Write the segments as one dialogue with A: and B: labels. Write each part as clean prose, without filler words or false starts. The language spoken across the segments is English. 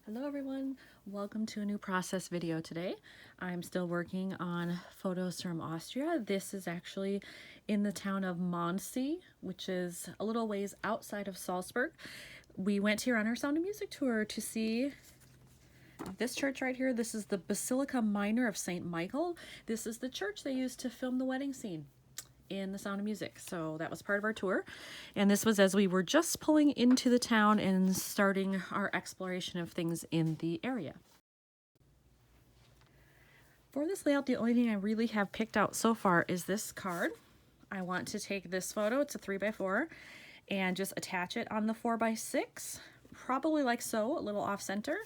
A: Hello everyone, welcome to a new process video today. I'm still working on photos from Austria. This is actually in the town of Mondsee, which is a little ways outside of Salzburg. We went here on our Sound of Music tour to see this church right here. This is the Basilica Minor of St. Michael. This is the church they used to film the wedding scene in the Sound of Music. So that was part of our tour. And this was as we were just pulling into the town and starting our exploration of things in the area. For this layout, the only thing I really have picked out so far is this card. I want to take this photo, it's a 3x4, and just attach it on the 4x6, probably like so, a little off center.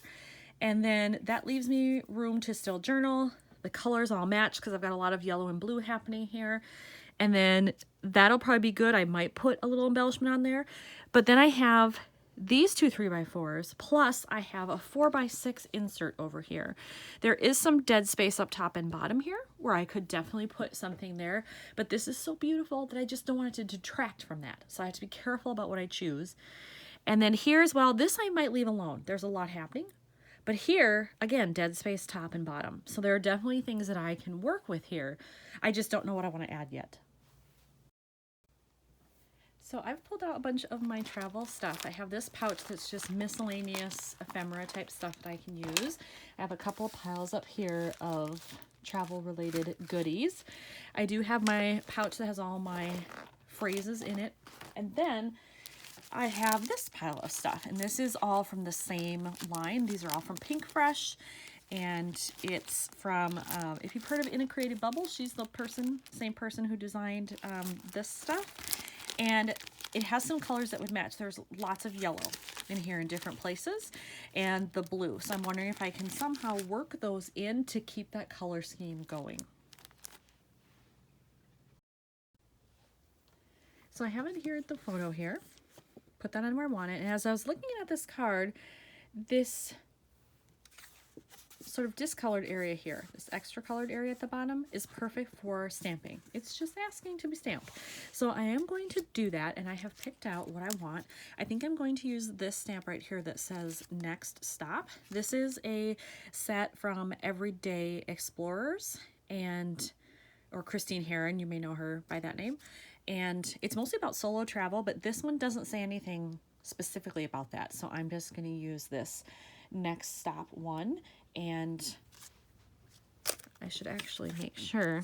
A: And then that leaves me room to still journal. The colors all match because I've got a lot of yellow and blue happening here. And then that'll probably be good. I might put a little embellishment on there. But then I have these two 3x4s, plus I have a 4x6 insert over here. There is some dead space up top and bottom here where I could definitely put something there. But this is so beautiful that I just don't want it to detract from that. So I have to be careful about what I choose. And then here's, well, this I might leave alone. There's a lot happening. But here, again, dead space top and bottom. So there are definitely things that I can work with here. I just don't know what I want to add yet. So I've pulled out a bunch of my travel stuff. I have this pouch that's just miscellaneous ephemera type stuff that I can use. I have a couple of piles up here of travel related goodies. I do have my pouch that has all my phrases in it. And then I have this pile of stuff, and this is all from the same line. These are all from Pink Fresh, and it's from, if you've heard of In a Creative Bubble, she's the same person who designed this stuff. And it has some colors that would match. There's lots of yellow in here in different places, and the blue. So I'm wondering if I can somehow work those in to keep that color scheme going. So I have it here at the photo here. Put that on where I want it. And as I was looking at this card, this sort of discolored area here, this extra colored area at the bottom, is perfect for stamping. It's just asking to be stamped. So I am going to do that, and I have picked out what I want. I think I'm going to use this stamp right here that says Next Stop. This is a set from Everyday Explorers, or Christine Heron, you may know her by that name. And it's mostly about solo travel, but this one doesn't say anything specifically about that. So I'm just going to use this Next Stop one, and I should actually make sure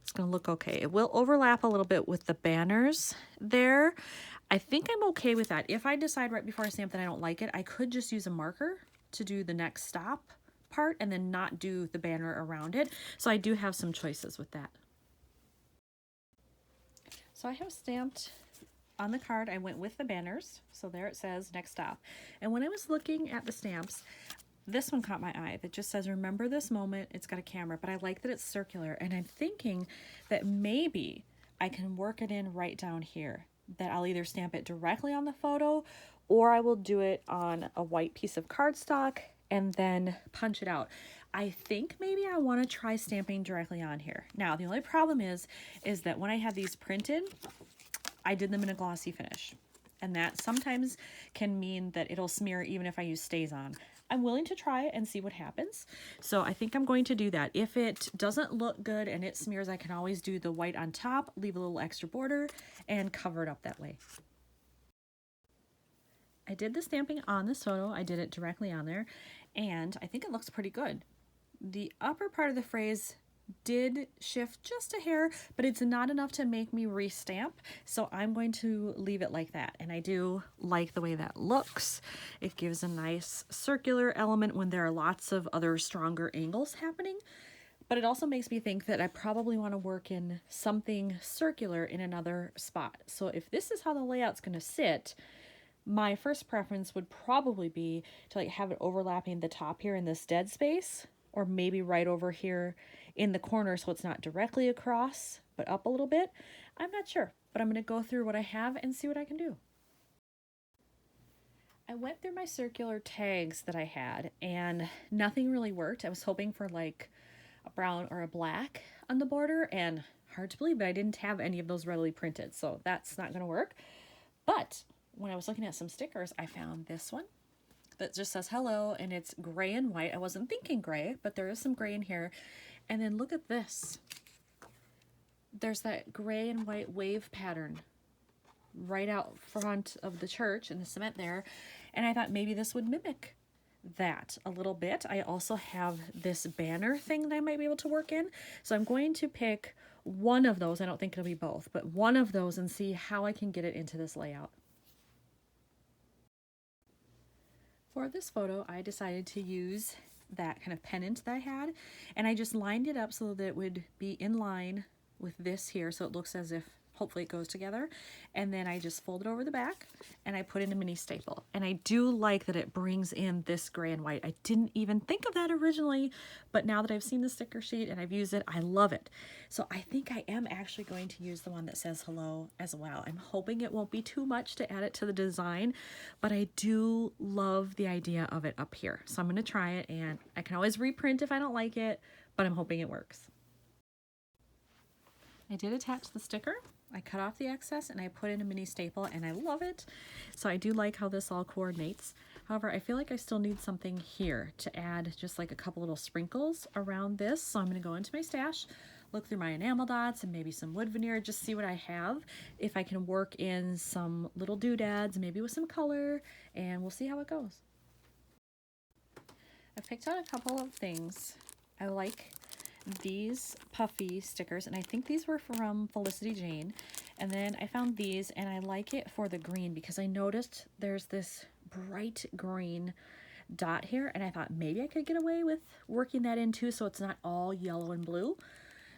A: it's going to look okay. It will overlap a little bit with the banners there. I think I'm okay with that. If I decide right before I stamp that I don't like it, I could just use a marker to do the Next Stop part and then not do the banner around it. So I do have some choices with that. So I have stamped on the card, I went with the banners. So there it says Next Stop. And when I was looking at the stamps, this one caught my eye that just says, remember this moment. It's got a camera, but I like that it's circular. And I'm thinking that maybe I can work it in right down here, that I'll either stamp it directly on the photo, or I will do it on a white piece of cardstock and then punch it out. I think maybe I want to try stamping directly on here. Now, the only problem is that when I have these printed, I did them in a glossy finish. And that sometimes can mean that it'll smear even if I use StazOn. I'm willing to try it and see what happens. So I think I'm going to do that. If it doesn't look good and it smears, I can always do the white on top, leave a little extra border, and cover it up that way. I did the stamping on this photo. I did it directly on there, and I think it looks pretty good. The upper part of the phrase did shift just a hair, but it's not enough to make me restamp, so I'm going to leave it like that. And I do like the way that looks. It gives a nice circular element when there are lots of other stronger angles happening, but it also makes me think that I probably want to work in something circular in another spot. So if this is how the layout's going to sit, my first preference would probably be to like have it overlapping the top here in this dead space, or maybe right over here in the corner so it's not directly across, but up a little bit. I'm not sure, but I'm going to go through what I have and see what I can do. I went through my circular tags that I had, and nothing really worked. I was hoping for like a brown or a black on the border, and hard to believe, but I didn't have any of those readily printed, so that's not going to work. But when I was looking at some stickers, I found this one. that just says hello, and it's gray and white. I wasn't thinking gray, but there is some gray in here. And then look at this. There's that gray and white wave pattern right out front of the church and the cement there. And I thought maybe this would mimic that a little bit. I also have this banner thing that I might be able to work in. So I'm going to pick one of those. I don't think it'll be both, but one of those and see how I can get it into this layout. For this photo, I decided to use that kind of pennant that I had, and I just lined it up so that it would be in line with this here, so it looks as if hopefully it goes together. And then I just fold it over the back and I put in a mini staple. And I do like that it brings in this gray and white. I didn't even think of that originally, but now that I've seen the sticker sheet and I've used it, I love it. So I think I am actually going to use the one that says hello as well. I'm hoping it won't be too much to add it to the design, but I do love the idea of it up here. So I'm going to try it, and I can always reprint if I don't like it, but I'm hoping it works. I did attach the sticker. I cut off the excess and I put in a mini staple, and I love it. So I do like how this all coordinates. However, I feel like I still need something here to add just like a couple little sprinkles around this. So I'm going to go into my stash, look through my enamel dots and maybe some wood veneer, just see what I have. If I can work in some little doodads, maybe with some color, and we'll see how it goes. I picked out a couple of things. I like these puffy stickers, and I think these were from Felicity Jane. And then I found these, and I like it for the green because I noticed there's this bright green dot here, and I thought maybe I could get away with working that in too, so it's not all yellow and blue.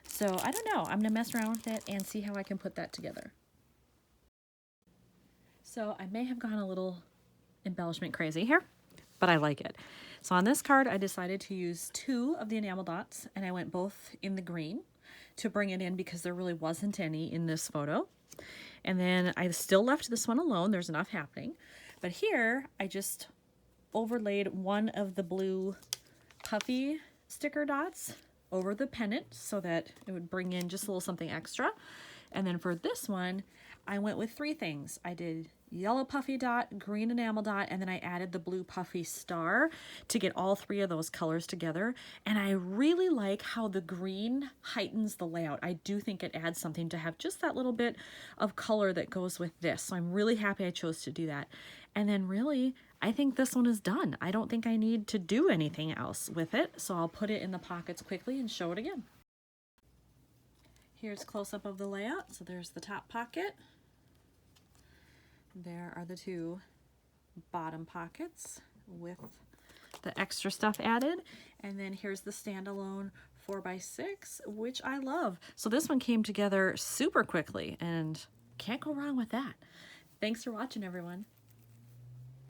A: So I don't know, I'm gonna mess around with it and see how I can put that together. So I may have gone a little embellishment crazy here, but I like it. So on this card, I decided to use 2 of the enamel dots, and I went both in the green to bring it in because there really wasn't any in this photo. And then I still left this one alone. There's enough happening. But here, I just overlaid one of the blue puffy sticker dots over the pennant so that it would bring in just a little something extra. And then for this one, I went with 3 things. I did yellow puffy dot, green enamel dot, and then I added the blue puffy star to get all 3 of those colors together. And I really like how the green heightens the layout. I do think it adds something to have just that little bit of color that goes with this. So I'm really happy I chose to do that. And then really, I think this one is done. I don't think I need to do anything else with it. So I'll put it in the pockets quickly and show it again. Here's a close-up of the layout. So there's the top pocket. There are the 2 bottom pockets with the extra stuff added. And then here's the standalone 4x6, which I love. So this one came together super quickly and can't go wrong with that. Thanks for watching, everyone.